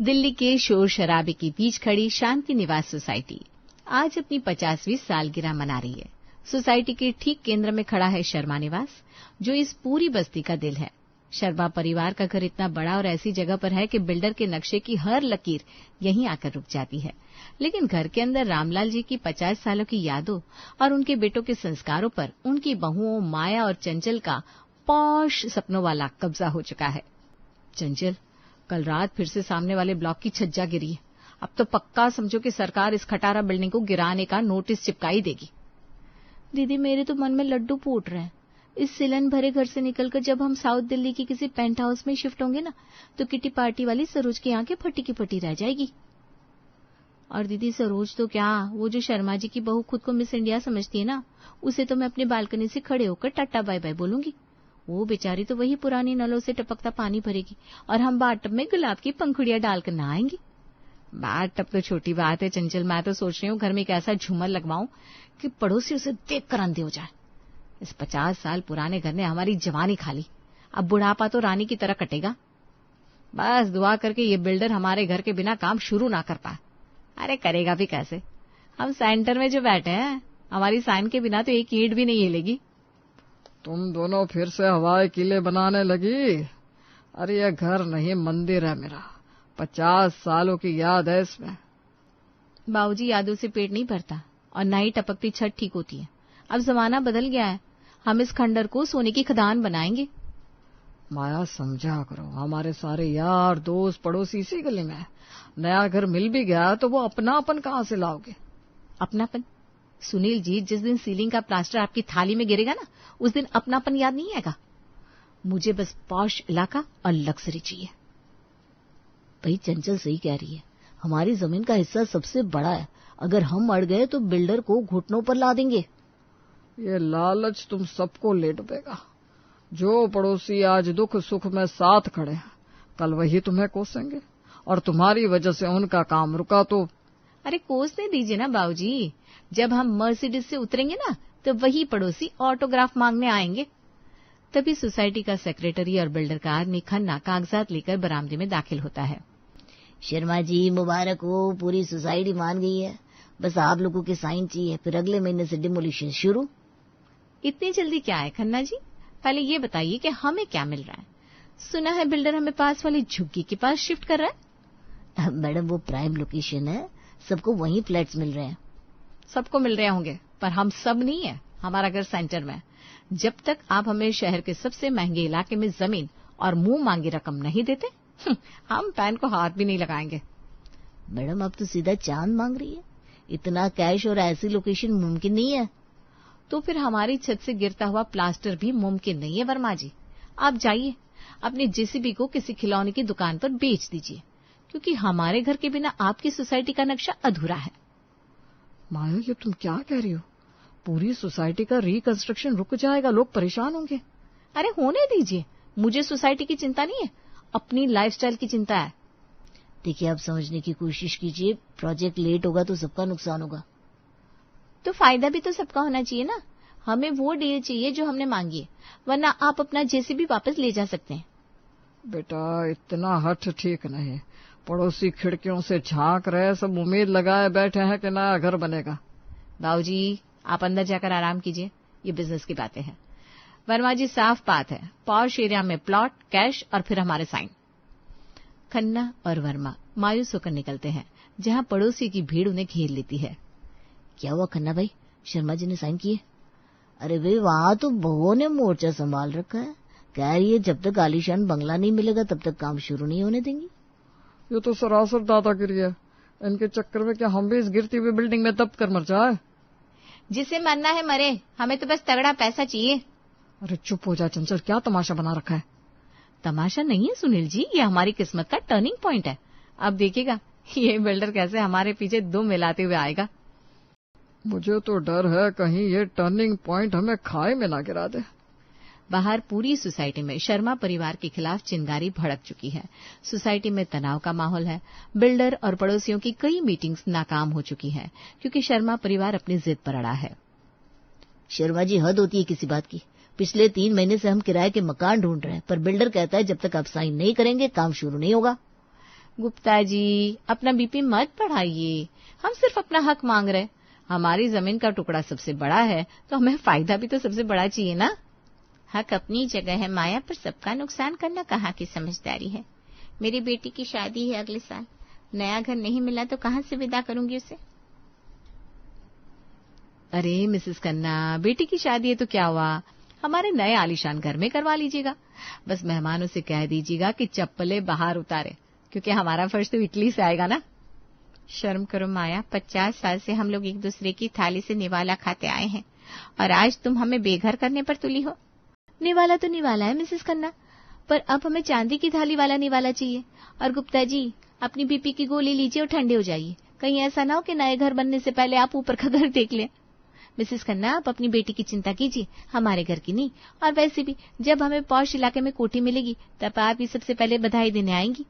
दिल्ली के शोर शराबे के बीच खड़ी शांति निवास सोसाइटी आज अपनी 50वीं सालगिरह मना रही है। सोसाइटी के ठीक केंद्र में खड़ा है शर्मा निवास, जो इस पूरी बस्ती का दिल है। शर्मा परिवार का घर इतना बड़ा और ऐसी जगह पर है कि बिल्डर के नक्शे की हर लकीर यहीं आकर रुक जाती है। लेकिन घर के अंदर रामलाल जी की 50 सालों की यादों और उनके बेटों के संस्कारों पर उनकी बहुओं माया और चंचल का पॉश सपनों वाला कब्जा हो चुका है। चंचल, कल रात फिर से सामने वाले ब्लॉक की छज्जा गिरी है। अब तो पक्का समझो कि सरकार इस खटारा बिल्डिंग को गिराने का नोटिस चिपकाई देगी। दीदी, मेरे तो मन में लड्डू फूट रहे हैं। इस सिलन भरे घर से निकलकर जब हम साउथ दिल्ली की किसी पेंट हाउस में शिफ्ट होंगे ना, तो किटी पार्टी वाली सरोज की आंखें फटी की फटी रह जाएगी। और दीदी, सरोज तो क्या, वो जो शर्मा जी की बहू खुद को मिस इंडिया समझती है ना, उसे तो मैं अपनी बालकनी से खड़े होकर टाटा बाय बाय बोलूंगी। वो बेचारी तो वही पुरानी नलों से टपकता पानी भरेगी और हम बाथटब में गुलाब की पंखुड़ियां डालकर नहाएंगे। बाथटब तो छोटी बात है चंचल, मैं तो सोच रही हूँ घर में एक ऐसा झूमर लगवाऊं कि पड़ोसी उसे देखकर अंधे हो जाए। इस 50 साल पुराने घर ने हमारी जवानी खा ली, अब बुढ़ापा तो रानी की तरह कटेगा। बस दुआ करके ये बिल्डर हमारे घर के बिना काम शुरू ना कर पाए। अरे करेगा भी कैसे, हम सेंटर में जो बैठे हैं, हमारी साइन के बिना तो एक ईंट भी नहीं हिलेगी। तुम दोनों फिर से हवाई किले बनाने लगी। अरे ये घर नहीं मंदिर है मेरा, 50 सालों की याद है इसमें। बाबूजी, यादों से पेट नहीं भरता और न ही टपकती छत ठीक होती है। अब जमाना बदल गया है, हम इस खंडर को सोने की खदान बनाएंगे। माया, समझा करो, हमारे सारे यार दोस्त पड़ोसी इसी गली में है। नया घर मिल भी गया तो वो अपनापन कहाँ से लाओगे? अपनापन? सुनील जी, जिस दिन सीलिंग का प्लास्टर आपकी थाली में गिरेगा ना, उस दिन अपनापन याद नहीं आएगा। मुझे बस पॉश इलाका और लग्जरी चाहिए। भाई, चंचल सही कह रही है, हमारी जमीन का हिस्सा सबसे बड़ा है। अगर हम अड़ गए तो बिल्डर को घुटनों पर ला देंगे। ये लालच तुम सबको ले डुबेगा। जो पड़ोसी आज दुख सुख में साथ खड़े हैं, कल वही तुम्हें कोसेंगे और तुम्हारी वजह से उनका काम रुका तो। अरे कोसने दीजिए ना बाबूजी, जब हम मर्सिडीज से उतरेंगे ना, तो वही पड़ोसी ऑटोग्राफ मांगने आएंगे। तभी सोसाइटी का सेक्रेटरी और बिल्डर का आदमी खन्ना कागजात लेकर बरामदे में दाखिल होता है। शर्मा जी, मुबारक हो, पूरी सोसाइटी मान गई है। बस आप लोगों के साइन चाहिए, फिर अगले महीने से डिमोलिशन शुरू। इतनी जल्दी क्या है खन्ना जी, पहले ये बताइए कि हमें क्या मिल रहा है। सुना है बिल्डर हमें पास वाली झुग्गी के पास शिफ्ट कर रहा है। मैडम, वो प्राइम लोकेशन है, सबको वहीं फ्लैट्स मिल रहे हैं। सबको मिल रहे होंगे, पर हम सब नहीं है। हमारा घर सेंटर में। जब तक आप हमें शहर के सबसे महंगे इलाके में जमीन और मुंह मांगी रकम नहीं देते, हम पैन को हाथ भी नहीं लगाएंगे। मैडम, अब तो सीधा चांद मांग रही है। इतना कैश और ऐसी लोकेशन मुमकिन नहीं है। तो फिर हमारी छत से गिरता हुआ प्लास्टर भी मुमकिन नहीं है। वर्मा जी, आप जाइए, अपने जेसीबी को किसी खिलौने की दुकान पर बेच दीजिए, क्योंकि हमारे घर के बिना आपकी सोसाइटी का नक्शा अधूरा है। माया, ये तुम क्या कह रही हो? पूरी सोसाइटी का रिकंस्ट्रक्शन रुक जाएगा, लोग परेशान होंगे। अरे होने दीजिए, मुझे सोसाइटी की चिंता नहीं है, अपनी लाइफस्टाइल की चिंता है। देखिए, आप समझने की कोशिश कीजिए, प्रोजेक्ट लेट होगा तो सबका नुकसान होगा। तो फायदा भी तो सबका होना चाहिए ना। हमें वो डील चाहिए जो हमने मांगी है, वरना आप अपना जेसीबी वापस ले जा सकते हैं। बेटा, इतना हठ ठीक नहीं। पड़ोसी खिड़कियों से झांक रहे, सब उम्मीद लगाए बैठे हैं कि नया घर बनेगा। बाबूजी, आप अंदर जाकर आराम कीजिए, ये बिजनेस की बातें हैं। वर्मा जी, साफ बात है, पॉश एरिया में प्लॉट, कैश और फिर हमारे साइन। खन्ना और वर्मा मायूस होकर निकलते हैं, जहां पड़ोसी की भीड़ उन्हें घेर लेती है। क्या हुआ खन्ना भाई, शर्मा जी ने साइन किए? अरे भाई, वहां तो बहुओं ने मोर्चा संभाल रखा है। कह रही है जब तक आलीशान बंगला नहीं मिलेगा तब तक काम शुरू नहीं होने देंगी। ये तो सरासर दादागिरी है। इनके चक्कर में क्या हम भी इस गिरती हुई बिल्डिंग में दब कर मर जाए? जिसे मरना है मरे, हमें तो बस तगड़ा पैसा चाहिए। अरे चुप हो जा चंचल, क्या तमाशा बना रखा है? तमाशा नहीं है सुनील जी, ये हमारी किस्मत का टर्निंग पॉइंट है। अब देखिएगा ये बिल्डर कैसे हमारे पीछे दुम मिलाते हुए आएगा। मुझे तो डर है कहीं ये टर्निंग पॉइंट हमें खाई में ना गिरा दे। बाहर पूरी सोसाइटी में शर्मा परिवार के खिलाफ चिंगारी भड़क चुकी है। सोसाइटी में तनाव का माहौल है। बिल्डर और पड़ोसियों की कई मीटिंग्स नाकाम हो चुकी हैं, क्योंकि शर्मा परिवार अपनी जिद पर अड़ा है। शर्मा जी, हद होती है किसी बात की। पिछले 3 महीने से हम किराए के मकान ढूंढ रहे हैं, पर बिल्डर कहता है जब तक आप साइन नहीं करेंगे काम शुरू नहीं होगा। गुप्ता जी, अपना बीपी मत बढ़ाइए, हम सिर्फ अपना हक मांग रहे। हमारी जमीन का टुकड़ा सबसे बड़ा है तो हमें फायदा भी तो सबसे बड़ा चाहिए ना। हक अपनी जगह है माया, पर सबका नुकसान करना कहाँ की समझदारी है। मेरी बेटी की शादी है अगले साल, नया घर नहीं मिला तो कहाँ से विदा करूंगी उसे। अरे मिसेस खन्ना, बेटी की शादी है तो क्या हुआ, हमारे नए आलीशान घर में करवा लीजिएगा। बस मेहमानों से कह दीजिएगा कि चप्पलें बाहर उतारे, क्योंकि हमारा फर्श तो इटली से आएगा ना। शर्म करो माया, 50 साल से हम लोग एक दूसरे की थाली से निवाला खाते आए हैं और आज तुम हमें बेघर करने पर तुली हो। निवाला तो निवाला है मिसेस खन्ना, पर अब हमें चांदी की थाली वाला निवाला चाहिए। और गुप्ता जी, अपनी बीपी की गोली लीजिए और ठंडे हो जाइए, कहीं ऐसा ना हो कि नए घर बनने से पहले आप ऊपर का घर देख लें। मिसेस खन्ना, आप अपनी बेटी की चिंता कीजिए, हमारे घर की नहीं। और वैसे भी जब हमें पॉश इलाके में कोठी मिलेगी तब आप ही सबसे पहले बधाई देने आएंगी।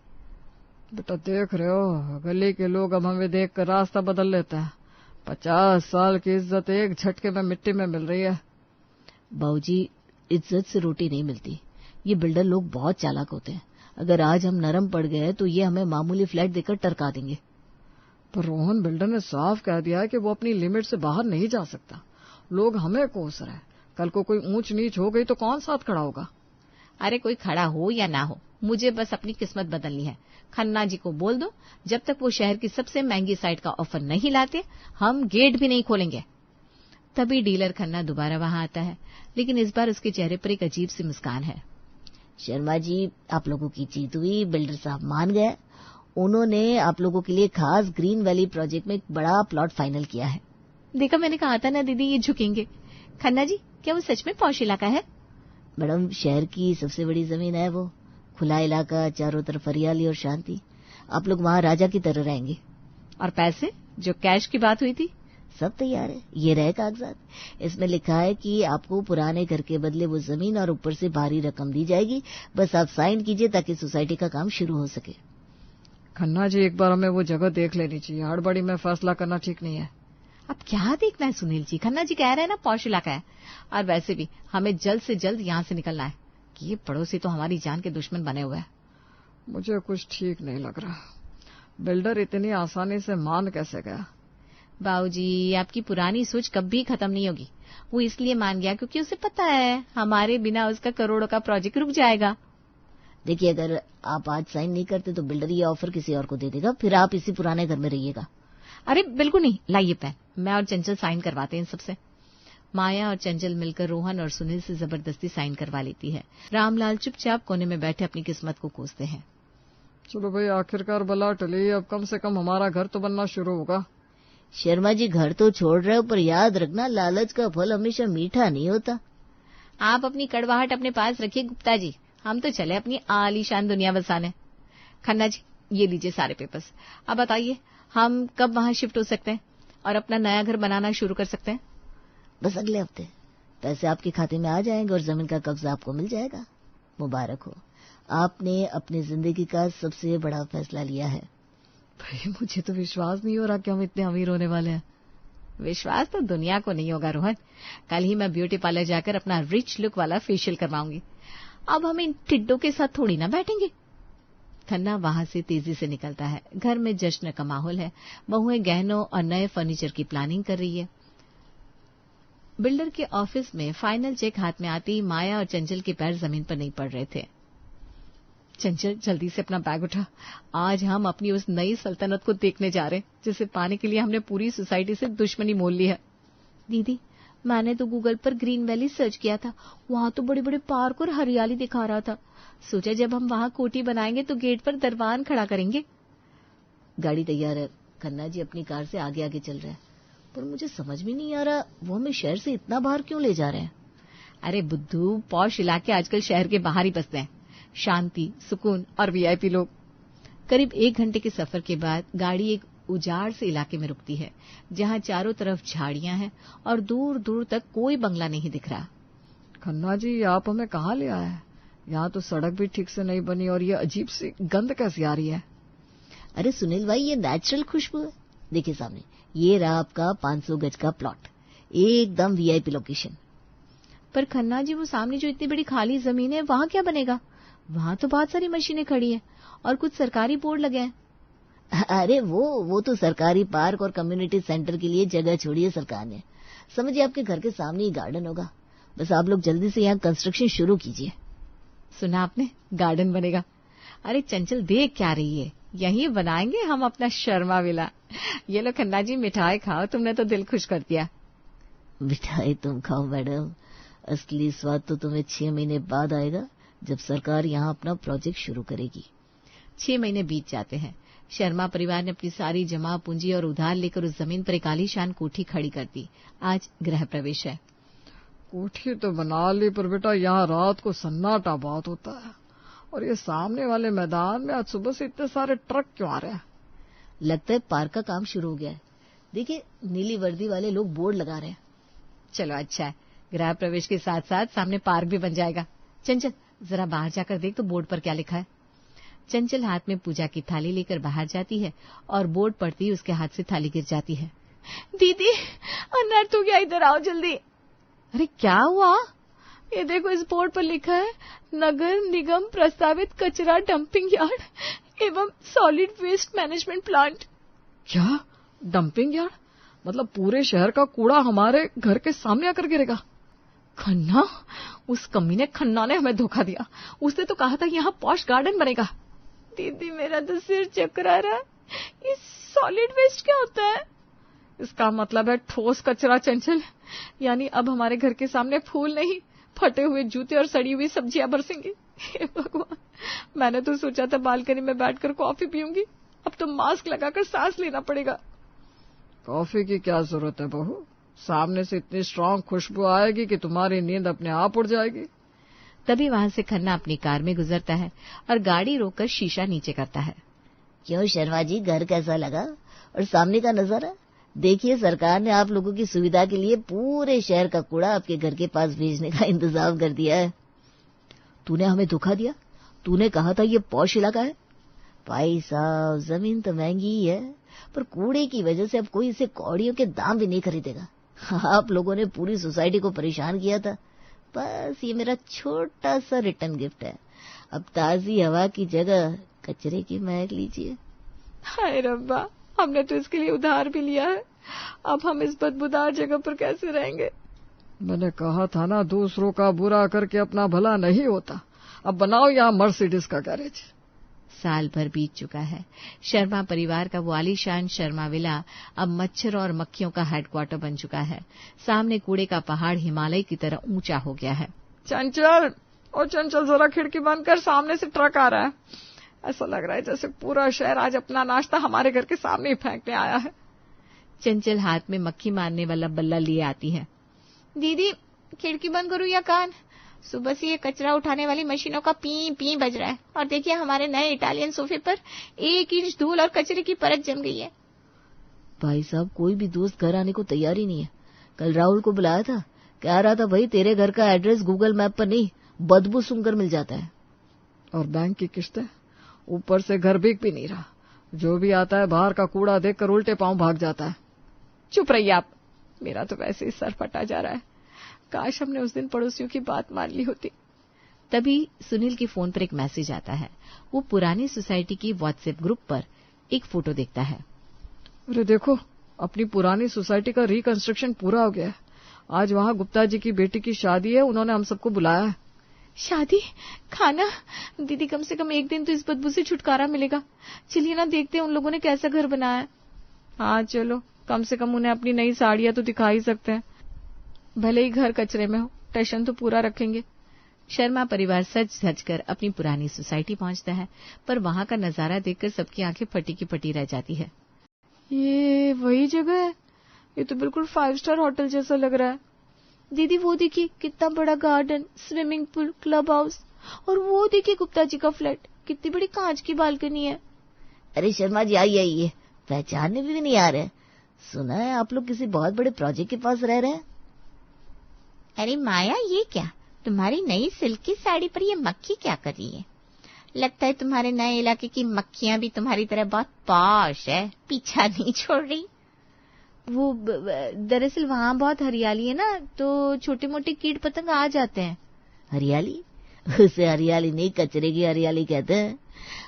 बेटा देख रहे हो, गली के लोग अब हमें देख कर रास्ता बदल लेते हैं। 50 साल की इज्जत एक झटके में मिट्टी में मिल रही है। बाबूजी, इज्जत से रोटी नहीं मिलती। ये बिल्डर लोग बहुत चालाक होते हैं। अगर आज हम नरम पड़ गए तो ये हमें मामूली फ्लैट देकर टरका देंगे। पर रोहन बिल्डर ने साफ कह दिया है कि वो अपनी लिमिट से बाहर नहीं जा सकता। लोग हमें कोस रहे हैं, कल को कोई ऊंच नीच हो गई तो कौन साथ खड़ा होगा। अरे कोई खड़ा हो या ना हो, मुझे बस अपनी किस्मत बदलनी है। खन्ना जी को बोल दो, जब तक वो शहर की सबसे महंगी साइट का ऑफर नहीं लाते हम गेट भी नहीं खोलेंगे। तभी डीलर खन्ना दोबारा वहां आता है, लेकिन इस बार उसके चेहरे पर एक अजीब सी मुस्कान है। शर्मा जी, आप लोगों की जीत हुई, बिल्डर साहब मान गए। उन्होंने आप लोगों के लिए खास ग्रीन वैली प्रोजेक्ट में एक बड़ा प्लॉट फाइनल किया है। देखा, मैंने कहा था ना दीदी ये झुकेंगे। खन्ना जी, क्या वो सच में पॉश इलाका है? मैडम, शहर की सबसे बड़ी जमीन है वो। खुला इलाका, चारों तरफ हरियाली और शांति। आप लोग वहाँ राजा की तरह रहेंगे। और पैसे, जो कैश की बात हुई थी? सब तैयार है, ये रहे कागजात। इसमें लिखा है कि आपको पुराने घर के बदले वो जमीन और ऊपर से भारी रकम दी जाएगी। बस आप साइन कीजिए ताकि सोसाइटी का काम शुरू हो सके। खन्ना जी, एक बार हमें वो जगह देख लेनी चाहिए। हड़बड़ी में फैसला करना ठीक नहीं है। अब क्या देखना है सुनील जी, खन्ना जी कह रहे हैं ना पॉश इलाका है। और वैसे भी हमें जल्द से जल्द यहाँ से निकलना है कि ये पड़ोसी तो हमारी जान के दुश्मन बने हुए हैं। मुझे कुछ ठीक नहीं लग रहा। बिल्डर इतनी आसानी से मान कैसे गया? बाबूजी, आपकी पुरानी सोच कभी खत्म नहीं होगी। वो इसलिए मान गया क्योंकि उसे पता है हमारे बिना उसका करोड़ों का प्रोजेक्ट रुक जाएगा। देखिए, अगर आप आज साइन नहीं करते तो बिल्डर ये ऑफर किसी और को दे देगा, फिर आप इसी पुराने घर में रहिएगा। अरे बिल्कुल नहीं, लाइए पेन, मैं और चंचल साइन करवाते हैं इन सबसे। माया और चंचल मिलकर रोहन और सुनील से जबरदस्ती साइन करवा लेती है। रामलाल चुपचाप कोने में बैठे अपनी किस्मत को कोसते हैं। चलो भाई, आखिरकार बला टली। अब कम से कम हमारा घर तो बनना शुरू होगा। शर्मा जी, घर तो छोड़ रहे हो, पर याद रखना लालच का फल हमेशा मीठा नहीं होता। आप अपनी कड़वाहट अपने पास रखिए गुप्ता जी, हम तो चले अपनी आलीशान दुनिया बसाने। खन्ना जी, ये लीजिए सारे पेपर्स। अब बताइए हम कब वहां शिफ्ट हो सकते हैं और अपना नया घर बनाना शुरू कर सकते हैं? बस अगले हफ्ते पैसे आपके खाते में आ जाएंगे और जमीन का कब्जा आपको मिल जाएगा। मुबारक हो, आपने अपनी जिंदगी का सबसे बड़ा फैसला लिया है। भाई, मुझे तो विश्वास नहीं हो रहा कि हम इतने अमीर होने वाले हैं। विश्वास तो दुनिया को नहीं होगा रोहन। कल ही मैं ब्यूटी पार्लर जाकर अपना रिच लुक वाला फेशियल करवाऊंगी। अब हम इन टिड्डों के साथ थोड़ी ना बैठेंगे। खन्ना वहां से तेजी से निकलता है। घर में जश्न का माहौल है। बहुएं गहनों और नए फर्नीचर की प्लानिंग कर रही है। बिल्डर के ऑफिस में फाइनल चेक हाथ में आती माया और चंचल के पैर जमीन पर नहीं पड़ रहे थे। चंचल, जल्दी से अपना बैग उठा। आज हम अपनी उस नई सल्तनत को देखने जा रहे हैं जिसे पाने के लिए हमने पूरी सोसाइटी से दुश्मनी मोल ली है। दीदी, मैंने तो गूगल पर ग्रीन वैली सर्च किया था, वहां तो बड़े बड़े पार्क और हरियाली दिखा रहा था। सोचा जब हम वहां कोठी बनाएंगे तो गेट पर दरबान खड़ा करेंगे। गाड़ी तैयार है। खन्ना जी अपनी कार से आगे आगे चल रहे हैं, पर मुझे समझ में नहीं आ रहा वो हमें शहर से इतना बाहर क्यों ले जा रहे हैं। अरे बुद्धू, पॉश इलाके आजकल शहर के बाहर ही बसते हैं। शांति, सुकून और वीआईपी लोग। करीब 1 घंटे के सफर के बाद गाड़ी एक उजाड़ से इलाके में रुकती है जहां चारों तरफ झाड़ियां हैं और दूर दूर तक कोई बंगला नहीं दिख रहा। खन्ना जी, आप हमें कहाँ ले आए हैं? यहाँ तो सड़क भी ठीक से नहीं बनी और ये अजीब सी गंध कैसी आ रही है? अरे सुनील भाई, ये नेचुरल खुशबू है। देखिए सामने, ये रहा आपका 500 गज का प्लॉट, एकदम वीआईपी लोकेशन। पर खन्ना जी, वो सामने जो इतनी बड़ी खाली जमीन है वहां क्या बनेगा? वहां तो बहुत सारी मशीनें खड़ी हैं और कुछ सरकारी बोर्ड लगे हैं। अरे वो तो सरकारी पार्क और कम्युनिटी सेंटर के लिए जगह छोड़ी है सरकार ने। समझिए आपके घर के सामने ही गार्डन होगा, बस आप लोग जल्दी से यहाँ कंस्ट्रक्शन शुरू कीजिए। सुना आपने, गार्डन बनेगा। अरे चंचल देख क्या रही है, यहीं बनाएंगे हम अपना शर्मा विला। ये लो खन्ना जी मिठाई खाओ, तुमने तो दिल खुश कर दिया। मिठाई तुम खाओ मैडम, असली स्वाद तो तुम्हें 6 महीने बाद आएगा जब सरकार यहाँ अपना प्रोजेक्ट शुरू करेगी। 6 महीने बीत जाते हैं। शर्मा परिवार ने अपनी सारी जमा पूंजी और उधार लेकर उस जमीन पर एक आलीशान कोठी खड़ी कर दी। आज गृह प्रवेश है। कोठी तो बना ली, पर बेटा यहाँ रात को सन्नाटा बहुत होता है। और ये सामने वाले मैदान में आज सुबह से इतने सारे ट्रक क्यों आ रहे हैं? लगता है पार्क का काम शुरू हो गया है। देखिए नीली वर्दी वाले लोग बोर्ड लगा रहे हैं। चलो अच्छा है, गृह प्रवेश के साथ साथ सामने पार्क भी बन जाएगा। चंचल जरा बाहर जाकर देख तो बोर्ड पर क्या लिखा है। चंचल हाथ में पूजा की थाली लेकर बाहर जाती है और बोर्ड पड़ती ही उसके हाथ से थाली गिर जाती है। दीदी अनर्थ हो गया, इधर आओ जल्दी। अरे क्या हुआ? ये देखो, इस बोर्ड पर लिखा है नगर निगम प्रस्तावित कचरा डंपिंग यार्ड एवं सॉलिड वेस्ट मैनेजमेंट प्लांट। क्या डंपिंग यार्ड? मतलब पूरे शहर का कूड़ा हमारे घर के सामने आकर गिरेगा? खन्ना, उस कमीने खन्ना ने हमें धोखा दिया। उसने तो कहा था यहाँ पॉश गार्डन बनेगा। दीदी मेरा तो सिर चकरा रहा है। ये सॉलिड वेस्ट क्या होता है? इसका मतलब है ठोस कचरा चंचल। यानी अब हमारे घर के सामने फूल नहीं, फटे हुए जूते और सड़ी हुई सब्जियां बरसेंगी। हे भगवान, मैंने तो सोचा था बालकनी में बैठकर कॉफी पीऊंगी, अब तो मास्क लगाकर सांस लेना पड़ेगा। कॉफी की क्या जरूरत है बहू, सामने से इतनी स्ट्रांग खुशबू आएगी कि तुम्हारी नींद अपने आप उड़ जाएगी। तभी वहां से खन्ना अपनी कार में गुजरता है और गाड़ी रोककर शीशा नीचे करता है। क्यों शर्मा जी, घर कैसा लगा? और सामने का नजारा देखिए, सरकार ने आप लोगों की सुविधा के लिए पूरे शहर का कूड़ा आपके घर के पास भेजने का इंतजाम कर दिया है। तूने हमें धोखा दिया, तूने कहा था ये पॉश इलाका है। भाई साहब, जमीन तो महंगी ही है, पर कूड़े की वजह से अब कोई इसे कौड़ियों के दाम भी नहीं खरीदेगा। आप लोगों ने पूरी सोसाइटी को परेशान किया था, बस ये मेरा छोटा सा रिटर्न गिफ्ट है। अब ताजी हवा की जगह कचरे की महक लीजिए। हाय रब्बा, हमने तो इसके लिए उधार भी लिया है, अब हम इस बदबूदार जगह पर कैसे रहेंगे? मैंने कहा था ना, दूसरों का बुरा करके अपना भला नहीं होता। अब बनाओ यहाँ मर्सिडीज का गैरेज। साल भर बीत चुका है। शर्मा परिवार का वो आलीशान शर्मा विला अब मच्छर और मक्खियों का हेडक्वार्टर बन चुका है। सामने कूड़े का पहाड़ हिमालय की तरह ऊंचा हो गया है। चंचल, ओ चंचल, जरा खिड़की बंद कर, सामने से ट्रक आ रहा है। ऐसा लग रहा है जैसे पूरा शहर आज अपना नाश्ता हमारे घर के सामने ही फेंकने आया है। चंचल हाथ में मक्खी मारने वाला बल्ला लिए आती है। दीदी खिड़की बंद करूं या कान? सुबह से ये कचरा उठाने वाली मशीनों का पी पी बज रहा है, और देखिए हमारे नए इटालियन सोफे पर 1 इंच धूल और कचरे की परत जम गई है। भाई साहब, कोई भी दोस्त घर आने को तैयार ही नहीं है। कल राहुल को बुलाया था, कह रहा था भाई तेरे घर का एड्रेस गूगल मैप पर नहीं, बदबू सुनकर मिल जाता है। और बैंक की किस्तें, ऊपर से घर बिक भी नहीं रहा। जो भी आता है बाहर का कूड़ा देखकर उल्टे पांव भाग जाता है। चुप रहिए आप, मेरा तो वैसे ही सर फटा जा रहा है। काश हमने उस दिन पड़ोसियों की बात मान ली होती। तभी सुनील के फोन पर एक मैसेज आता है। वो पुरानी सोसाइटी की व्हाट्सएप ग्रुप पर एक फोटो देखता है। अरे देखो, अपनी पुरानी सोसाइटी का रिकंस्ट्रक्शन पूरा हो गया है। आज वहाँ गुप्ता जी की बेटी की शादी है, उन्होंने हम सबको बुलाया है। शादी, खाना? दीदी कम से कम एक दिन तो इस बदबू से छुटकारा मिलेगा। चलिए ना, देखते हैं उन लोगों ने कैसा घर बनाया है। हाँ चलो, कम से कम उन्हें अपनी नई साड़ियां तो दिखा ही सकते हैं। भले ही घर कचरे में हो, टेंशन तो पूरा रखेंगे। शर्मा परिवार सज धज कर अपनी पुरानी सोसाइटी पहुंचता है, पर वहां का नजारा देखकर सबकी आंखें फटी की फटी रह जाती है। ये वही जगह है, ये तो बिल्कुल 5 स्टार होटल जैसा लग रहा है। दीदी वो देखिए कितना बड़ा garden, swimming pool, club house, और वो देखिए गुप्ता जी का फ्लैट, कितनी बड़ी कांच की बालकनी है। अरे शर्मा जी, आइए, पहचानने भी नहीं आ रहे। सुना है आप लोग किसी बहुत बड़े प्रोजेक्ट के पास रह रहे हैं। अरे माया, ये क्या, तुम्हारी नई सिल्क की साड़ी पर ये मक्खी क्या कर रही है? लगता है तुम्हारे नए इलाके की मक्खियां भी तुम्हारी तरह बहुत पॉश है, पीछा नहीं छोड़ रही। वो दरअसल वहां बहुत हरियाली है ना, तो छोटे मोटे कीट पतंग आ जाते हैं। हरियाली? उसे हरियाली नहीं, कचरे की हरियाली कहते हैं।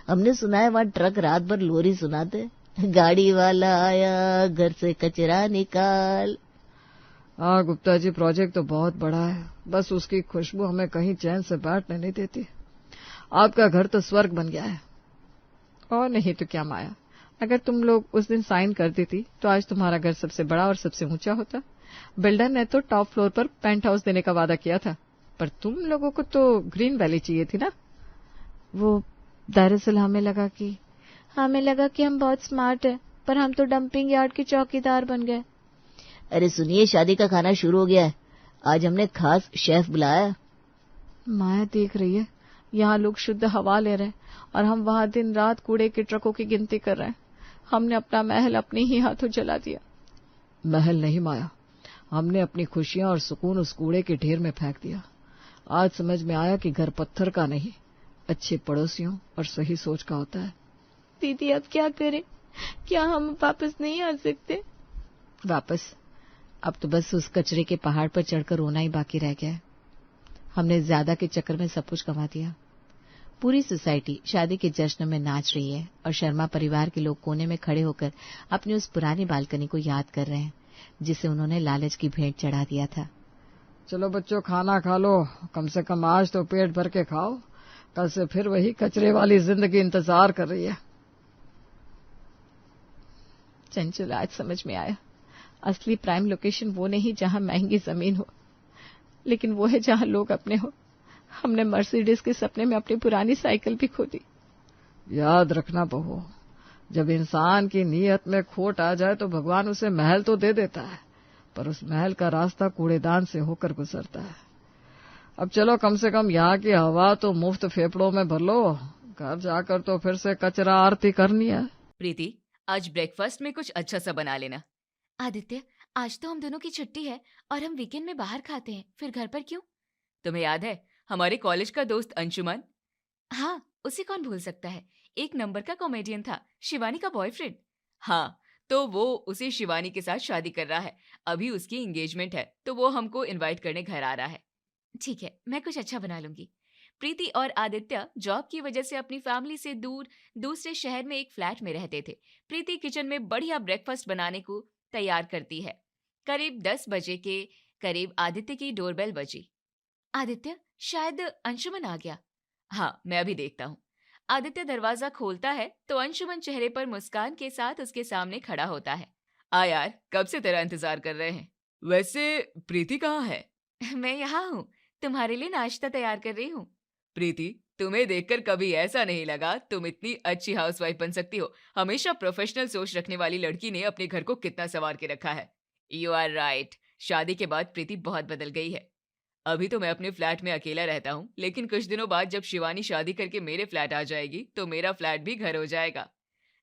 हमने सुना है वहाँ ट्रक रात भर लोरी सुनाते, गाड़ी वाला आया घर से कचरा निकाल। हाँ गुप्ता जी, प्रोजेक्ट तो बहुत बड़ा है, बस उसकी खुशबू हमें कहीं चैन से बैठने नहीं देती। आपका घर तो स्वर्ग बन गया है। और नहीं तो क्या माया, अगर तुम लोग उस दिन साइन कर देती तो आज तुम्हारा घर सबसे बड़ा और सबसे ऊंचा होता। बिल्डर ने तो टॉप फ्लोर पर पेंट हाउस देने का वादा किया था, पर तुम लोगों को तो ग्रीन वैली चाहिए थी ना। वो दरअसल हमें लगा कि हम बहुत स्मार्ट हैं, पर हम तो डंपिंग यार्ड के चौकीदार बन गए। अरे सुनिए, शादी का खाना शुरू हो गया है। आज हमने खास शेफ बुलाया। माया देख रही है, यहाँ लोग शुद्ध हवा ले रहे हैं और हम वहाँ दिन रात कूड़े के ट्रकों की गिनती कर रहे हैं। हमने अपना महल अपने ही हाथों जला दिया। महल नहीं माया, हमने अपनी खुशियां और सुकून उस कूड़े के ढेर में फेंक दिया। आज समझ में आया कि घर पत्थर का नहीं, अच्छे पड़ोसियों और सही सोच का होता है। दीदी अब क्या करें? क्या हम वापस नहीं आ सकते? वापस? अब तो बस उस कचरे के पहाड़ पर चढ़कर रोना ही बाकी रह गया है। हमने ज्यादा के चक्कर में सब कुछ गंवा दिया। पूरी सोसाइटी शादी के जश्न में नाच रही है और शर्मा परिवार के लोग कोने में खड़े होकर अपनी उस पुरानी बालकनी को याद कर रहे हैं जिसे उन्होंने लालच की भेंट चढ़ा दिया था। चलो बच्चों, खाना खा लो, कम से कम आज तो पेट भर के खाओ, कल से फिर वही कचरे वाली जिंदगी इंतजार कर रही है। चंचल, आज समझ में आया, असली प्राइम लोकेशन वो नहीं जहां महंगी जमीन हो, लेकिन वो है जहां लोग अपने हो। हमने मर्सिडीज के सपने में अपनी पुरानी साइकिल भी खो दी। याद रखना बहू, जब इंसान की नीयत में खोट आ जाए तो भगवान उसे महल तो दे देता है, पर उस महल का रास्ता कूड़ेदान से होकर गुजरता है। अब चलो, कम से कम यहाँ की हवा तो मुफ्त फेफड़ों में भर लो, घर जाकर तो फिर से कचरा आरती करनी है। प्रीति, आज ब्रेकफास्ट में कुछ अच्छा सा बना लेना। आदित्य, आज तो हम दोनों की छुट्टी है और हम वीकेंड में बाहर खाते हैं, फिर घर पर क्यों? तुम्हें याद है हमारे कॉलेज का दोस्त अंशुमन? हाँ, उसे कौन भूल सकता है, एक नंबर का कॉमेडियन था, शिवानी का बॉयफ्रेंड। हाँ, तो वो उसी शिवानी के साथ शादी कर रहा है। अभी उसकी एंगेजमेंट है, तो वो हमको इनवाइट करने घर आ रहा है। ठीक है, मैं कुछ अच्छा बना लूंगी। प्रीति और आदित्य जॉब की वजह से अपनी फैमिली से दूर दूसरे शहर में एक फ्लैट में रहते थे। प्रीति किचन में बढ़िया ब्रेकफास्ट बनाने को तैयार करती है। करीब 10 बजे के करीब आदित्य की डोरबेल बजी। आदित्य, शायद अंशुमन आ गया। हाँ, मैं अभी देखता हूँ। आदित्य दरवाजा खोलता है तो अंशुमन चेहरे पर मुस्कान के साथ उसके सामने खड़ा होता है। आ यार, कब से तेरा इंतजार कर रहे हैं। वैसे प्रीति कहाँ है? मैं यहाँ हूँ, तुम्हारे लिए नाश्ता तैयार कर रही हूँ। प्रीति, तुम्हें देखकर कभी ऐसा नहीं लगा तुम इतनी अच्छी हाउसवाइफ बन सकती हो। हमेशा प्रोफेशनल सोच रखने वाली लड़की ने अपने घर को कितना संवार के रखा है। यू आर राइट, शादी के बाद प्रीति बहुत बदल गई है। अभी तो मैं अपने फ्लैट में अकेला रहता हूँ, लेकिन कुछ दिनों बाद जब शिवानी शादी करके मेरे फ्लैट आ जाएगी तो मेरा फ्लैट भी घर हो जाएगा।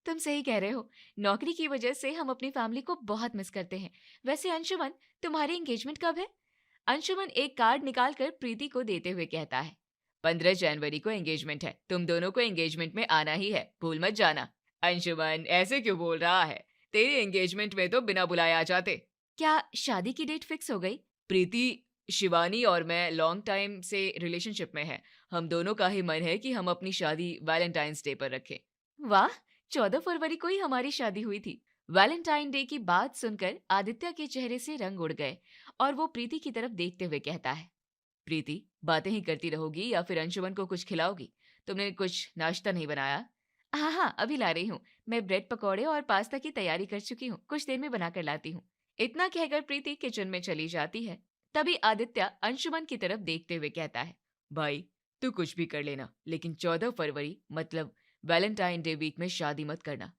तुम सही कह रहे हो, नौकरी की वजह से हम अपनी फैमिली को बहुत मिस करते हैं। वैसे अंशुमन, तुम्हारी एंगेजमेंट कब है? अंशुमन एक कार्ड निकालकर प्रीति को देते हुए कहता है। 15 जनवरी को एंगेजमेंट है। तुम दोनों को एंगेजमेंट में आना ही है, भूल मत जाना। अंशुमन ऐसे क्यों बोल रहा है? तेरी एंगेजमेंट में तो बिना बुलाए आ जाते। क्या शादी की डेट फिक्स हो गई? प्रीति, शिवानी और मैं लॉन्ग टाइम से रिलेशनशिप में हैं। हम दोनों का ही मन है कि हम अपनी शादी वैलेंटाइंस डे पर रखें। वाह, 14 फरवरी को ही हमारी शादी हुई थी। वैलेंटाइन डे की बात सुनकर आदित्य के चेहरे से रंग उड़ गए और वो प्रीति की तरफ देखते हुए कहता है। प्रीति, बातें ही करती रहोगी या फिर अंशुमन को कुछ खिलाओगी? तुमने कुछ नाश्ता नहीं बनाया? हाँ, अभी ला रही हूँ। मैं ब्रेड पकौड़े और पास्ता की तैयारी कर चुकी हूँ, कुछ देर में बनाकर लाती हूँ। इतना कहकर प्रीति किचन में चली जाती है। तभी आदित्य अंशुमन की तरफ देखते हुए कहता है। भाई, तू कुछ भी कर लेना, लेकिन 14 फरवरी मतलब वैलेंटाइन डे वीक में शादी मत करना।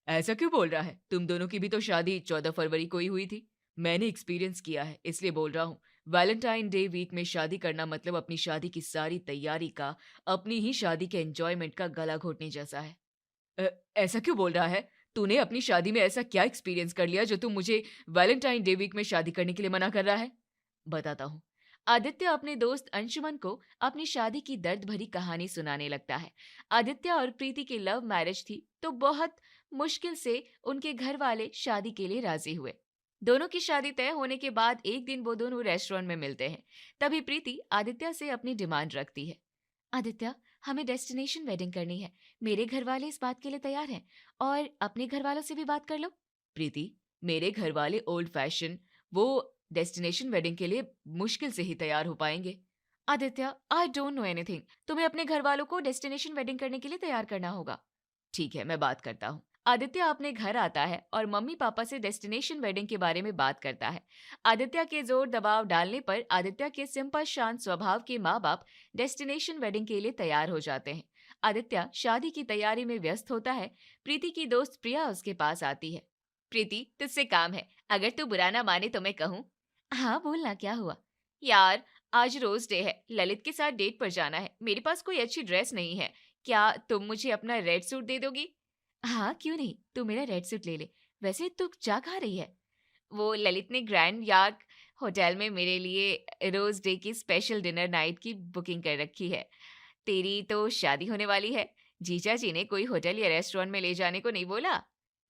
ऐसा क्यों बोल रहा है? तुम दोनों की भी तो शादी 14 फरवरी को ही हुई थी। मैंने एक्सपीरियंस किया है, इसलिए बोल रहा हूँ। वैलेंटाइन डे वीक में शादी करना मतलब अपनी शादी की सारी तैयारी का, अपनी ही शादी के एंजॉयमेंट का गला घोटने जैसा है। ऐसा क्यों बोल रहा है? तूने अपनी शादी में ऐसा क्या एक्सपीरियंस कर लिया जो तुम मुझे वैलेंटाइन डे वीक में शादी करने के लिए मना कर रहा है? बताता हूँ। आदित्य अपने दोस्त अंशुमन को अपनी शादी की दर्द भरी कहानी सुनाने लगता है। आदित्य और प्रीति की लव मैरिज थी, तो बहुत मुश्किल से उनके घर वाले शादी के लिए राजी हुए। दोनों की शादी तय होने के बाद एक दिन वो दोनों रेस्टोरेंट में मिलते हैं। तभी प्रीति आदित्य से अपनी डिमांड रखती है। आदित्य, हमें डेस्टिनेशन वेडिंग करनी है। मेरे घर वाले इस बात के लिए तैयार हैं और अपने घर वालों से भी बात कर लो। प्रीति, मेरे घर वाले ओल्ड फैशन, वो डेस्टिनेशन वेडिंग के लिए मुश्किल से ही तैयार हो पाएंगे। Aditya, I don't know anything. तुम्हें अपने घर वालों को डेस्टिनेशन वेडिंग करने के लिए तैयार करना होगा। ठीक है, मैं बात करता हूँ। आदित्य अपने घर आता है और मम्मी पापा से डेस्टिनेशन वेडिंग के बारे में बात करता है। आदित्य के जोर दबाव डालने पर आदित्य के सिंपल शांत स्वभाव के माँ बाप डेस्टिनेशन वेडिंग के लिए तैयार हो जाते हैं। आदित्य शादी की तैयारी में व्यस्त होता है। प्रीति की दोस्त प्रिया उसके पास आती है। प्रीति, तुझसे काम है, अगर तू बुरा ना माने तो मैं कहूँ। हाँ बोलना, क्या हुआ? यार, आज रोज डे है, ललित के साथ डेट पर जाना है। मेरे पास कोई अच्छी ड्रेस नहीं है, क्या तुम मुझे अपना रेड सूट दे दोगी? हाँ क्यों नहीं, तू मेरा रेड सूट ले ले। वैसे तू जा कहाँ रही है? वो ललित ने ग्रैंड यार्क होटल में मेरे लिए रोज डे की स्पेशल डिनर नाइट की बुकिंग कर रखी है। तेरी तो शादी होने वाली है, जीजा जी ने कोई होटल या रेस्टोरेंट में ले जाने को नहीं बोला?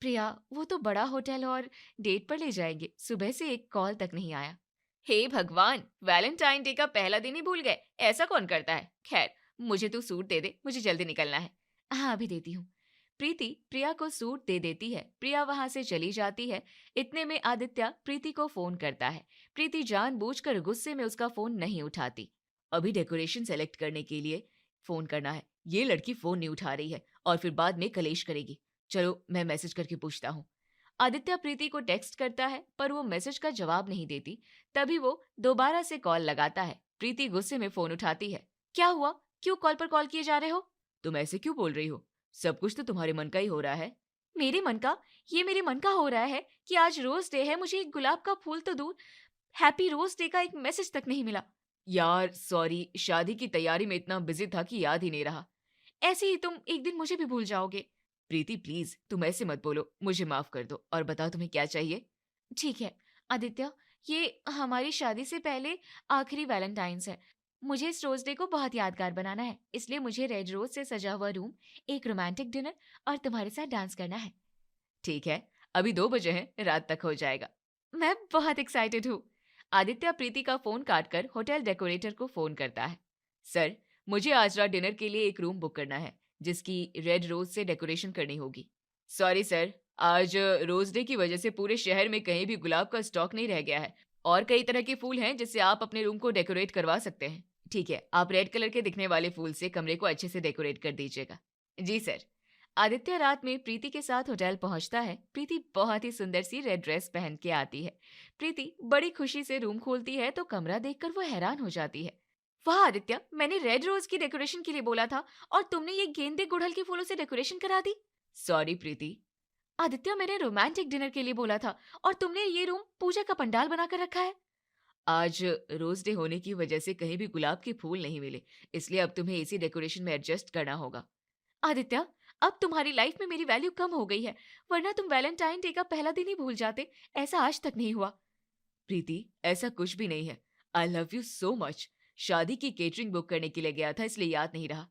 प्रिया, वो तो बड़ा होटल और डेट पर ले जाएंगे, सुबह से एक कॉल तक नहीं आया। हे भगवान, वैलेंटाइन डे का पहला दिन ही भूल गए, ऐसा कौन करता है? खैर, मुझे तू सूट दे दे, मुझे जल्दी निकलना है। हाँ अभी देती हूँ। प्रीति प्रिया को सूट दे देती है। प्रिया वहां से चली जाती है। इतने में आदित्य प्रीति को फोन करता है। प्रीति जानबूझकर गुस्से में उसका फोन नहीं उठाती। अभी डेकोरेशन सेलेक्ट करने के लिए फोन करना है, ये लड़की फोन नहीं उठा रही है और फिर बाद में कलेश करेगी। चलो मैं मैसेज करके पूछता हूँ। आदित्य प्रीति को टेक्स्ट करता है पर वो मैसेज का जवाब नहीं देती। तभी वो दोबारा से कॉल लगाता है। प्रीति गुस्से में फोन उठाती है। क्या हुआ, क्यों कॉल पर कॉल किए जा रहे हो? तुम ऐसे क्यों बोल रही हो? सब कुछ तो तुम्हारे मन का ही हो रहा है। मेरे मन का? ये मेरे मन का हो रहा है कि आज रोज डे है, मुझे एक गुलाब का फूल तो दूर, हैप्पी रोज डे का एक मैसेज तक नहीं मिला। यार सॉरी, शादी की तैयारी में इतना बिजी था कि याद ही नहीं रहा। ऐसे ही तुम एक दिन मुझे भी भूल जाओगे। प्रीति प्लीज, तुम ऐसे मत बोलो, मुझे माफ कर दो और बताओ तुम्हें क्या चाहिए। ठीक है आदित्य, ये हमारी शादी से पहले आखिरी वैलेंटाइंस है। मुझे इस रोज डे को बहुत यादगार बनाना है, इसलिए मुझे रेड रोज से सजा हुआ रूम, एक रोमांटिक डिनर और तुम्हारे साथ डांस करना है। ठीक है, अभी 2 बजे हैं, रात तक हो जाएगा। मैं बहुत एक्साइटेड हूँ। आदित्य प्रीति का फोन काटकर होटल डेकोरेटर को फोन करता है। सर, मुझे आज रात डिनर के लिए एक रूम बुक करना है जिसकी रेड रोज से डेकोरेशन करनी होगी। सॉरी सर, आज रोज डे की वजह से पूरे शहर में कहीं भी गुलाब का स्टॉक नहीं रह गया है और कई तरह के फूल हैं जिससे आप अपने रूम को डेकोरेट करवा सकते हैं। ठीक है, आप रेड कलर के दिखने वाले फूल से कमरे को अच्छे से डेकोरेट कर दीजिएगा। जी सर। आदित्य रात में प्रीति के साथ होटल पहुंचता है। प्रीति बहुत ही सुंदर सी रेड ड्रेस पहन के आती है। प्रीति बड़ी खुशी से रूम खोलती है तो कमरा देखकर वो हैरान हो जाती है। वाह आदित्य, मैंने रेड रोज की डेकोरेशन के लिए बोला था और तुमने ये गेंदे गुड़हल के फूलों से डेकोरेशन करा दी। सॉरी प्रीति। आदित्य, मैंने रोमांटिक डिनर के लिए बोला था और तुमने ये रूम पूजा का पंडाल बनाकर रखा है। आज रोज डे होने की वजह से कहीं भी गुलाब के फूल नहीं मिले, इसलिए अब तुम्हें इसी डेकोरेशन में एडजस्ट करना होगा। आदित्य, अब तुम्हारी लाइफ में मेरी वैल्यू कम हो गई है, वरना तुम वैलेंटाइन डे का पहला दिन ही भूल जाते। ऐसा आज तक नहीं हुआ। प्रीति, ऐसा कुछ भी नहीं है। I love you so much. शादी की केटरिंग बुक करने के लिए गया था, इसलिए याद नहीं रहा।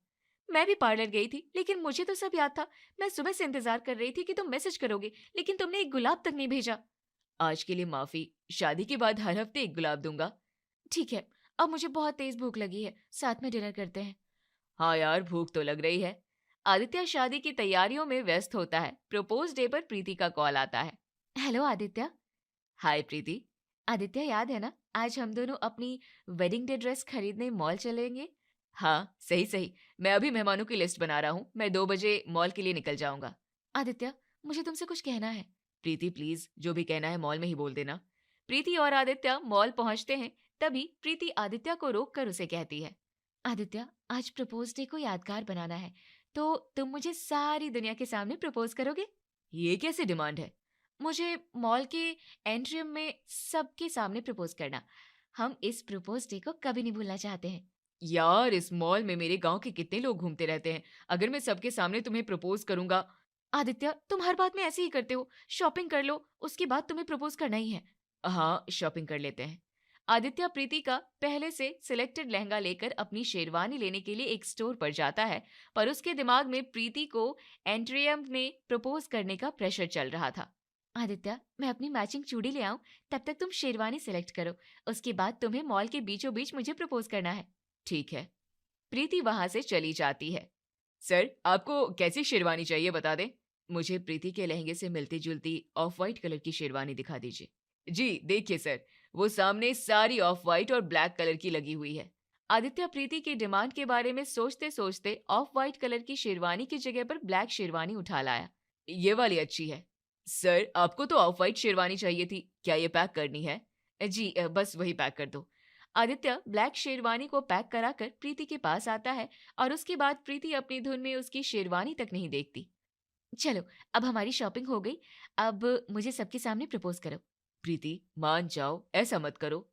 मैं भी पार्लर गई थी, लेकिन मुझे तो सब याद था। मैं सुबह से इंतजार कर रही थी कि तुम मैसेज करोगे, लेकिन तुमने एक गुलाब तक नहीं भेजा। आज के लिए माफी, शादी के बाद हर हफ्ते एक गुलाब दूंगा। ठीक है, अब मुझे बहुत तेज भूख लगी है, साथ में डिनर करते हैं। हाँ यार, भूख तो लग रही है। आदित्य शादी की तैयारियों में व्यस्त होता है। प्रपोज डे पर प्रीति का कॉल आता है। हेलो आदित्य। हाय प्रीति। आदित्य, याद है ना, आज हम दोनों अपनी वेडिंग डे ड्रेस खरीदने मॉल चलेंगे? हाँ सही सही, मैं अभी मेहमानों की लिस्ट बना रहा हूँ। मैं 2 बजे मॉल के लिए निकल जाऊंगा। आदित्य, मुझे तुमसे कुछ कहना है। प्रीति प्लीज, जो भी कहना है मॉल में ही बोल देना। प्रीति और आदित्य मॉल पहुंचते हैं। तभी प्रीति आदित्य को रोककर उसे कहती है, आदित्य, आज प्रपोज डे को यादगार बनाना है, तो तुम मुझे सारी दुनिया के सामने प्रपोज करोगे? ये कैसी डिमांड है? मुझे मॉल के एंट्रियम में सबके सामने प्रपोज करना। हम इस प्रपोज डे को कभी नहीं भूलना चाहते हैं। यार, इस मॉल में मेरे गांव के कितने लोग घूमते रहते हैं, अगर मैं सबके सामने तुम्हें प्रपोज करूंगा। आदित्य, तुम हर बात में ऐसे ही करते हो। शॉपिंग कर लो, उसके बाद तुम्हें प्रपोज करना ही है। हाँ, शॉपिंग कर लेते हैं। आदित्य प्रीति का पहले से सिलेक्टेड लहंगा लेकर अपनी शेरवानी लेने के लिए एक स्टोर पर जाता है, पर उसके दिमाग में प्रीति को एंट्रियम में प्रपोज करने का प्रेशर चल रहा था। आदित्य, मैं अपनी मैचिंग चूड़ी ले आऊं, तब तक तुम शेरवानी सिलेक्ट करो, उसके बाद तुम्हें मॉल के बीचों बीच मुझे प्रपोज करना है। ठीक है। प्रीति वहां से चली जाती है। सर, आपको कैसी शेरवानी चाहिए बता दें? मुझे प्रीति के लहंगे से मिलती जुलती ऑफ वाइट कलर की शेरवानी दिखा दीजिए। जी देखिए सर, वो सामने सारी ऑफ वाइट और ब्लैक कलर की लगी हुई है। आदित्य प्रीति की डिमांड के बारे में सोचते सोचते ऑफ वाइट कलर की शेरवानी की जगह पर ब्लैक शेरवानी उठा लाया। ये वाली अच्छी है। सर, आपको तो ऑफ वाइट शेरवानी चाहिए थी, क्या ये पैक करनी है? जी बस वही पैक कर दो। आदित्य ब्लैक शेरवानी को पैक कराकर प्रीति के पास आता है और उसके बाद प्रीति अपनी धुन में उसकी शेरवानी तक नहीं देखती। चलो, अब हमारी शॉपिंग हो गई, अब मुझे सबके सामने प्रपोज करो। प्रीति मान जाओ, ऐसा मत करो।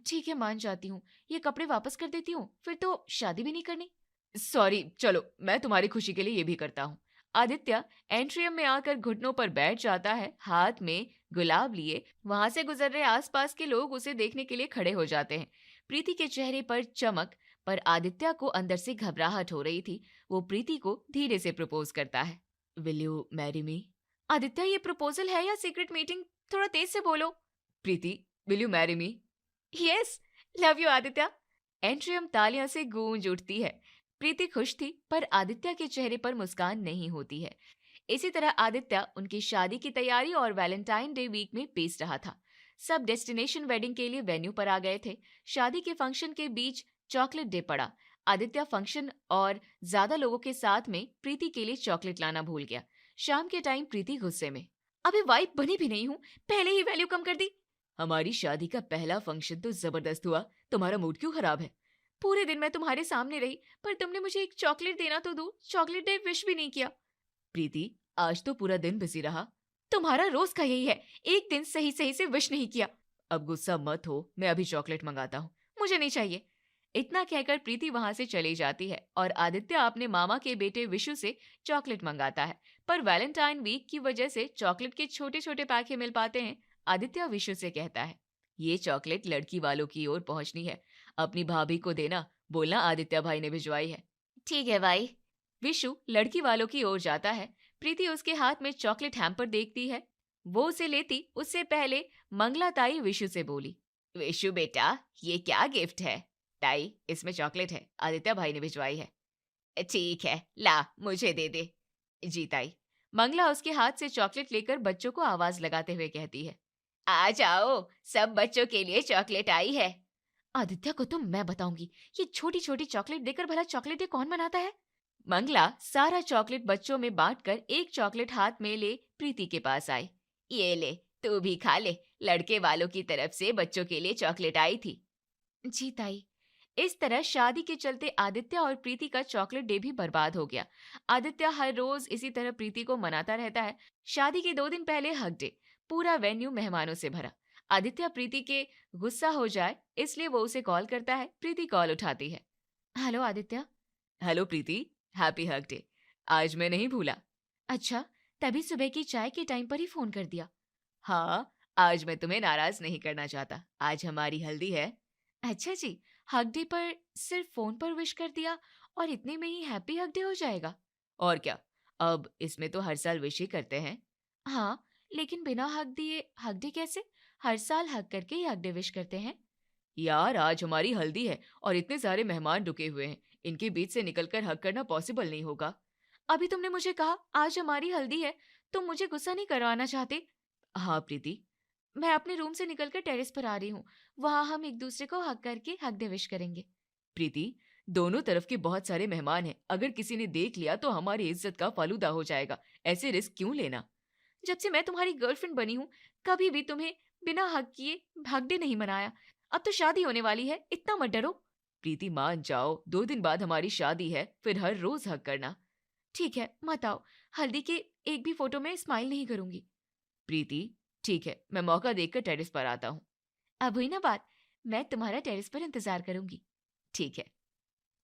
ठीक है, मान जाती हूँ, ये कपड़े वापस कर देती हूँ, फिर तो शादी भी नहीं करनी। सॉरी, चलो मैं तुम्हारी खुशी के लिए ये भी करता हूँ। आदित्य एंट्रियम में आकर घुटनों पर बैठ जाता है, हाथ में गुलाब लिए। वहां से गुजर रहे आसपास के लोग उसे देखने के लिए खड़े हो जाते हैं। प्रीति के चेहरे पर चमक, पर आदित्य को अंदर से घबराहट हो रही थी। वो प्रीति को धीरे से प्रपोज करता है। विल यू मैरी मी? आदित्य, ये प्रपोजल है या सीक्रेट मीटिंग? थोड़ा तेज से बोलो। Preeti, will you marry me? Yes, love you Aditya. एंट्रियम तालियों से गूंज उठती है। प्रीति खुश थी, पर आदित्य के चेहरे पर मुस्कान नहीं होती है। इसी तरह आदित्य उनकी शादी की तैयारी और वैलेंटाइन डे वीक में पेश रहा था। सब डेस्टिनेशन वेडिंग के लिए वेन्यू पर आ गए थे। शादी के फंक्शन के बीच चॉकलेट डे पड़ा। आदित्य फंक्शन और ज्यादा लोगों के साथ में प्रीति के लिए चॉकलेट लाना भूल गया। शाम के टाइम प्रीति गुस्से में, अभी वाइफ बनी भी नहीं हूँ, पहले ही वैल्यू कम कर दी। हमारी शादी का पहला फंक्शन तो जबरदस्त हुआ, तुम्हारा मूड क्यों खराब है? पूरे दिन मैं तुम्हारे सामने रही, पर तुमने मुझे एक चॉकलेट देना तो दो, चॉकलेट डे विश भी नहीं किया। प्रीति, आज तो पूरा दिन बिजी रहा। तुम्हारा रोज का यही है, एक दिन सही सही से विश नहीं किया। अब गुस्सा मत हो, मैं अभी चॉकलेट मंगाता हूँ। मुझे नहीं चाहिए। इतना कहकर प्रीति वहां से चली जाती है और आदित्य अपने मामा के बेटे विशु से चॉकलेट मंगाता है, पर वैलेंटाइन वीक की वजह से चॉकलेट के छोटे छोटे पैकेट मिल पाते हैं। आदित्य विशु से कहता है, ये चॉकलेट लड़की वालों की ओर पहुंचनी है, अपनी भाभी को देना, बोलना आदित्य भाई ने भिजवाई है। ठीक है भाई। विशु लड़की वालों की ओर जाता है। प्रीति उसके हाथ में चॉकलेट हैम्पर देखती है। वो उसे लेती उससे पहले मंगला ताई विशु से बोली, विशु बेटा, ये क्या गिफ्ट है? ताई, इसमें चॉकलेट है, आदित्य भाई ने भिजवाई है। ठीक है, ला मुझे दे दे। जी ताई। मंगला उसके हाथ से चॉकलेट लेकर बच्चों को आवाज लगाते हुए कहती है, आ जाओ, सब बच्चों के लिए चॉकलेट आई है। आदित्य को तो मैं बताऊंगी, ये छोटी छोटी चॉकलेट देकर भला चॉकलेट डे कौन मनाता है? मंगला सारा चॉकलेट बच्चों में बांटकर एक चॉकलेट हाथ में ले प्रीति के पास आई। ये ले, तू भी खा ले, लड़के वालों की तरफ से बच्चों के लिए चॉकलेट आई थी। जी ताई। इस तरह शादी के चलते आदित्य और प्रीति का चॉकलेट डे भी बर्बाद हो गया। आदित्य हर रोज इसी तरह प्रीति को मनाता रहता है। शादी के 2 दिन पहले हक डे, पूरा वेन्यू मेहमानों से भरा। आदित्य प्रीति के गुस्सा हो जाए इसलिए वो उसे कॉल करता है। प्रीति कॉल उठाती है। हेलो आदित्य। हेलो प्रीति, हैप्पी हक डे। आज मैं नहीं भूला। अच्छा, तभी सुबह की चाय के टाइम पर ही फोन कर दिया। हाँ, आज मैं तुम्हें नाराज नहीं करना चाहता, आज हमारी हल्दी है। अच्छा जी, हक डे पर सिर्फ फोन पर विश कर दिया और इतने में ही हैप्पी हक डे हो जाएगा? और क्या, अब इसमें तो हर साल विश ही करते हैं। हाँ, लेकिन बिना हक दिए हक डे कैसे? हर साल हक करके ही हक डे विश करते हैं। यार, आज हमारी हल्दी है और इतने सारे मेहमान रुके हुए हैं, इनके बीच से निकलकर हक करना पॉसिबल नहीं होगा। अभी तुमने मुझे कहा आज हमारी हल्दी है, तुम मुझे गुस्सा नहीं करवाना चाहते? हाँ प्रीति, मैं अपने रूम से निकलकर टेरेस पर आ रही हूँ, वहां हम एक दूसरे को हक करके हक डे विश करेंगे। प्रीति, दोनों तरफ के बहुत सारे मेहमान हैं, अगर किसी ने देख लिया तो हमारी इज्जत का फालूदा हो जाएगा, ऐसे रिस्क क्यों लेना? जब से मैं तुम्हारी गर्लफ्रेंड बनी हूँ, कभी भी तुम्हें बिना हक किए हक डे नहीं मनाया। अब तो शादी होने वाली है, इतना मत डरो। प्रीति मान जाओ, 2 दिन बाद हमारी शादी है, फिर हर रोज हक करना। ठीक है, मत आओ, हल्दी के एक भी फोटो में स्माइल नहीं करूंगी। प्रीति, ठीक है, मैं मौका देखकर टेरेस पर आता हूँ। अब हुई ना बात, मैं तुम्हारा टेरेस पर इंतजार करूंगी। ठीक है।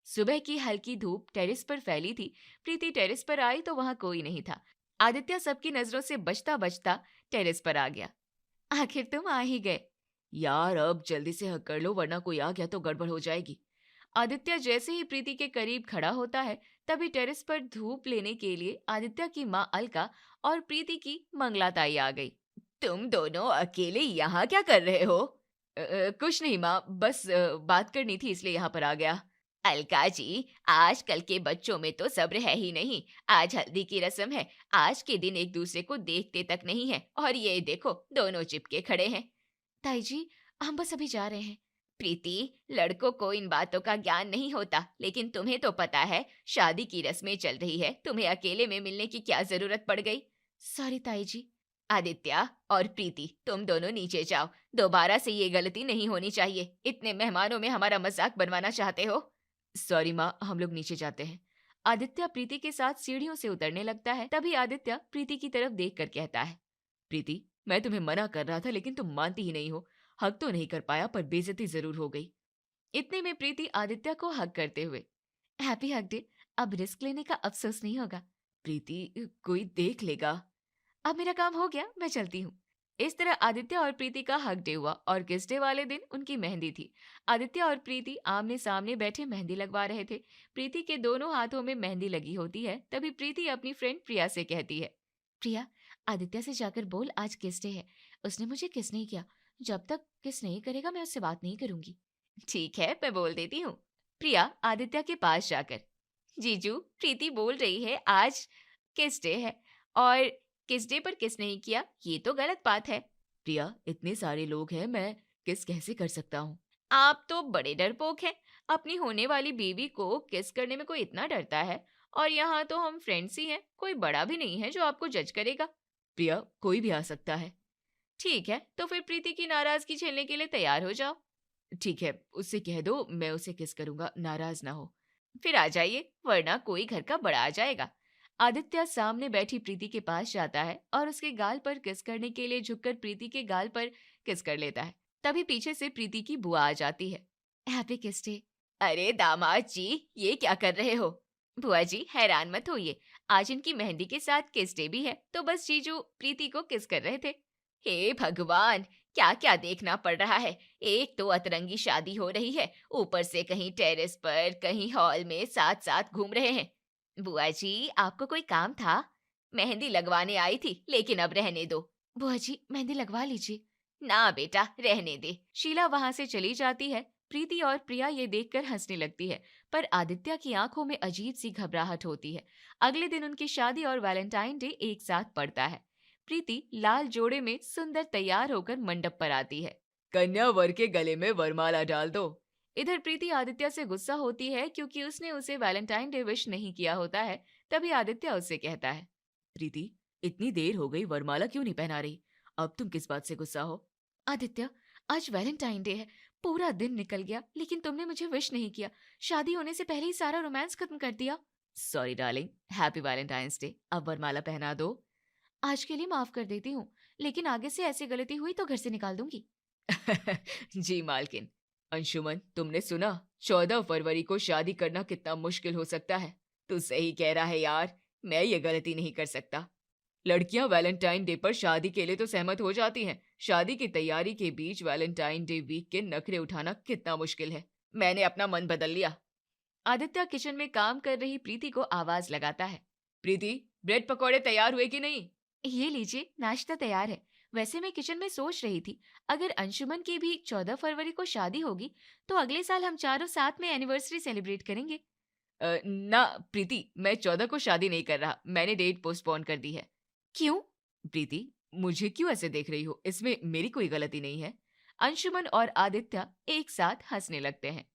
सुबह की हल्की धूप टेरेस पर फैली थी। प्रीति टेरेस पर आई तो वहां कोई नहीं था। आदित्य सबकी नजरों से बचता बचता टेरेस पर आ गया। आखिर तुम आ ही गए। यार, अब जल्दी से हक कर लो, वरना कोई आ गया तो गड़बड़ हो जाएगी। आदित्य जैसे ही प्रीति के करीब खड़ा होता है, तभी टेरेस पर धूप लेने के लिए आदित्य की माँ अलका और प्रीति की मंगला ताई आ गई। तुम दोनों अकेले यहाँ क्या कर रहे हो? कुछ नहीं माँ, बस बात करनी थी इसलिए यहाँ पर आ गया। अलका जी, आजकल के बच्चों में तो सब्र है ही नहीं। आज हल्दी की रस्म है, आज के दिन एक दूसरे को देखते तक नहीं है, और ये देखो दोनों चिपके खड़े हैं। ताई जी, हम बस अभी जा रहे हैं। प्रीति, लड़कों को इन बातों का ज्ञान नहीं होता, लेकिन तुम्हें तो पता है शादी की रस्में चल रही है, तुम्हें अकेले में मिलने की क्या जरूरत पड़ गई। सॉरी ताई जी। आदित्य और प्रीति, तुम दोनों नीचे जाओ, दोबारा से ये गलती नहीं होनी चाहिए। इतने मेहमानों में हमारा मजाक बनवाना चाहते हो। सॉरी माँ, हम लोग नीचे जाते हैं। आदित्य प्रीति के साथ सीढ़ियों से उतरने लगता है। तभी आदित्य प्रीति की तरफ देखकर कहता है, प्रीति, मैं तुम्हें मना कर रहा था लेकिन तुम मानती ही नहीं हो। हक तो नहीं कर पाया पर बेइज्जती जरूर हो गई। इतने में प्रीति आदित्य को हक करते हुए, हैप्पी हक डे, अब रिस्क लेने का अफसोस नहीं होगा। प्रीति, कोई देख लेगा। अब मेरा काम हो गया, मैं चलती हूँ। इस तरह आदित्य और प्रीति का हक डे हुआ और किस डे वाले दिन उनकी मेहंदी थी। आदित्य और प्रीति आमने सामने बैठे मेहंदी लगवा रहे थे। प्रीति के दोनों हाथों में मेहंदी लगी होती है। तभी प्रीति अपनी फ्रेंड प्रिया से कहती है, प्रिया, आदित्य से जाकर बोल आज किस डे है। उसने मुझे किस नहीं किया, जब तक किस नहीं करेगा मैं उससे बात नहीं करूंगी। ठीक है, मैं बोल देती हूँ। प्रिया आदित्य के पास जाकर, जीजू, प्रीति बोल रही है आज किस डे है, और किस डे पर किस नहीं किया, ये तो गलत बात है। प्रिया, इतने सारे लोग हैं, मैं किस कैसे कर सकता हूँ। आप तो बड़े डरपोक हैं। अपनी होने वाली बीवी को किस करने में कोई इतना डरता है, और यहाँ तो हम फ्रेंड्स ही हैं, कोई बड़ा भी नहीं है जो आपको जज करेगा। प्रिया, कोई भी आ सकता है। ठीक है, तो फिर प्रीति की नाराजगी झेलने के लिए तैयार हो जाओ। ठीक है, उससे कह दो मैं उसे किस करूंगा, नाराज ना हो। फिर आ जाइए, वरना कोई घर का बड़ा आ जाएगा। आदित्य सामने बैठी प्रीति के पास जाता है और उसके गाल पर किस करने के लिए झुककर प्रीति के गाल पर किस कर लेता है। तभी पीछे से प्रीति की बुआ आ जाती है। हैप्पी किस डे। अरे दामाद जी, ये क्या कर रहे हो। बुआ जी, हैरान मत होइए, आज इनकी मेहंदी के साथ किस डे भी है, तो बस जीजू प्रीति को किस कर रहे थे। हे भगवान, क्या क्या देखना पड़ रहा है। एक तो अतरंगी शादी हो रही है, ऊपर से कहीं टेरेस पर कहीं हॉल में साथ साथ घूम रहे हैं। बुआ जी, आपको कोई काम था। मेहंदी लगवाने आई थी, लेकिन अब रहने दो। बुआ जी, मेहंदी लगवा लीजिए। ना बेटा, रहने दे। शीला वहां से चली जाती है। प्रीति और प्रिया ये देखकर हंसने लगती है, पर आदित्य की आंखों में अजीब सी घबराहट होती है। अगले दिन उनकी शादी और वैलेंटाइन डे एक साथ पड़ता है। प्रीति लाल जोड़े में सुंदर तैयार होकर मंडप पर आती है। कन्या वर के गले में वरमाला डाल दो। इधर प्रीति आदित्य से गुस्सा होती है क्योंकि उसने उसे वैलेंटाइन डे विश नहीं किया होता है। तभी आदित्य उससे कहता है, प्रीति, इतनी देर हो गई, वरमाला क्यों नहीं पहना रही। अब तुम किस बात से गुस्सा हो। आदित्य, आज वैलेंटाइन डे है, पूरा दिन निकल गया लेकिन तुमने मुझे विश नहीं किया। शादी होने से पहले ही सारा रोमांस खत्म कर दिया। Sorry darling, happy Valentine's day. अब वरमाला पहना दो। आज के लिए माफ कर देती हूँ, लेकिन आगे से ऐसी गलती हुई तो घर से निकाल दूंगी। जी मालकिन। अंशुमन, तुमने सुना, 14 फरवरी को शादी करना कितना मुश्किल हो सकता है। तू सही कह रहा है यार, मैं ये गलती नहीं कर सकता। लड़कियां वैलेंटाइन डे पर शादी के लिए तो सहमत हो जाती हैं। शादी की तैयारी के बीच वैलेंटाइन डे वीक के नखरे उठाना कितना मुश्किल है। मैंने अपना मन बदल लिया। आदित्य किचन में काम कर रही प्रीति को आवाज लगाता है, प्रीति, ब्रेड पकौड़े तैयार हुए कि नहीं। ये लीजिए, नाश्ता तैयार है। वैसे मैं किचन में सोच रही थी, अगर अंशुमन की भी 14 फरवरी को शादी होगी तो अगले साल हम चारों साथ में एनिवर्सरी सेलिब्रेट करेंगे। ना प्रीति, मैं 14 को शादी नहीं कर रहा, मैंने डेट पोस्टपोन कर दी है। क्यों? प्रीति, मुझे क्यों ऐसे देख रही हो, इसमें मेरी कोई गलती नहीं है। अंशुमन और आदित्य एक साथ हंसने लगते हैं।